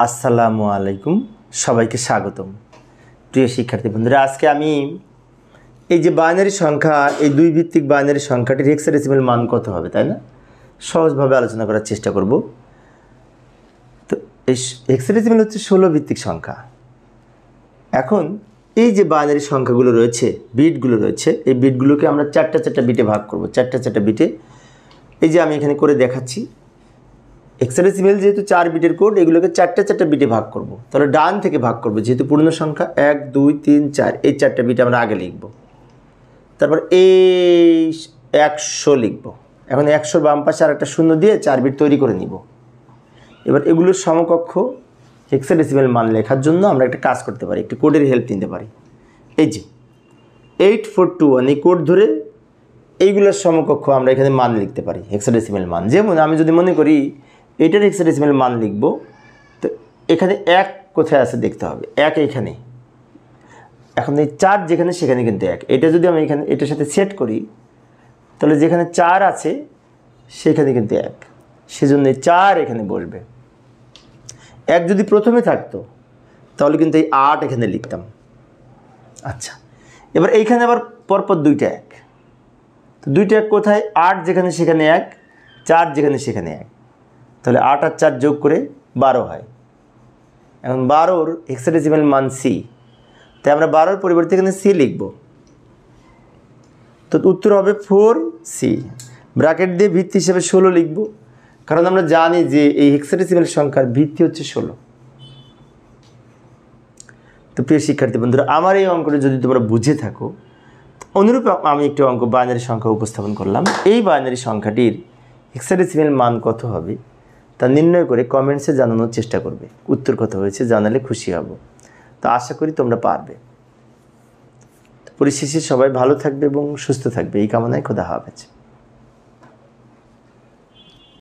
আসসালামু আলাইকুম, সবাইকে স্বাগতম। প্রিয় শিক্ষার্থী বন্ধুরা, আজকে আমি এই যে বাইনারি সংখ্যা, এই দুই ভিত্তিক বাইনারি সংখ্যাটির হেক্সাডেসিমাল মান কত হবে, তাই না, সহজভাবে আলোচনা করার চেষ্টা করব। তো এই হেক্সাডেসিমাল হচ্ছে 16 ভিত্তিক সংখ্যা। এখন এই যে বাইনারি সংখ্যাগুলো রয়েছে, বিটগুলো রয়েছে, এই বিটগুলোকে আমরা চারটা বিটে ভাগ করব। চারটা বিটে, এই যে আমি এখানে করে দেখাচ্ছি। হেক্সাডেসিমাল যেহেতু 4 বিটের কোড, এগুলোকে চারটা বিটে ভাগ করব। তাহলে ডান থেকে ভাগ করব, যেহেতু পূর্ণ সংখ্যা 1 2 3 4, এই 4টা বিট আমরা আগে লিখব। তারপর এই 100 লিখব। এখন 100 বাম পাশে আর একটা শূন্য দিয়ে 4 বিট তৈরি করে নিব। এবার এগুলোর সমকক্ষ হেক্সাডেসিমাল মান লেখার জন্য আমরা একটা কাজ করতে পারি, একটি কোডের হেল্প নিতে পারি। এই যে 8421, এই কোড ধরে এইগুলোর সমকক্ষ আমরা এখানে মান লিখতে পারি, হেক্সাডেসিমাল মান। যেমন আমি যদি মনে করি এটার হেক্সাডেসিমাল মান লিখব, তো এখানে 1 কোথায় আছে দেখতে হবে, 1 এখানে। এখন এই 4 যেখানে সেখানে কিন্তু 1। এটা যদি আমি এখানে এটার সাথে সেট করি, তাহলে যেখানে 4 আছে সেখানে কিন্তু 1, সেজন্য 4 এখানে বসবে। 1 যদি প্রথমে থাকতো তাহলে কিন্তু এই 8 এখানে লিখতাম। আচ্ছা, এবার এইখানে আবার পরপর দুইটা 1। তো দুইটা 1 কোথায়? 8 যেখানে সেখানে 1, 4 যেখানে সেখানে 1। তাহলে 8 আর 4 যোগ করে 12 হয়। এখন 12-র হেক্সাডেসিমাল মান সি, তাই আমরা 12-র পরিবর্তে এখানে সি লিখব। তো উত্তর হবে 4C। ব্র্যাকেট দিয়ে ভিত্তি হিসেবে 16 লিখব, কারণ আমরা জানি যে এই হেক্সাডেসিমাল সংখ্যার ভিত্তি হচ্ছে 16। তো প্রিয় শিক্ষার্থী বন্ধুরা, আমার এই অঙ্কটা যদি তোমরা বুঝে থাকো, অনুরূপ আমি একটি অঙ্ক বাইনারি সংখ্যা উপস্থাপন করলাম। এই বাইনারি সংখ্যাটির হেক্সাডেসিমাল মান কত হবে তা নির্ণয় করে কমেন্টসে জানানোর চেষ্টা করবে। উত্তর কত হয়েছে জানালে খুশি হব। তো আশা করি তোমরা পারবে। পরিশেষে সবাই ভালো থাকবে এবং সুস্থ থাকবে, এই কামনায় খোদা হাফেজ।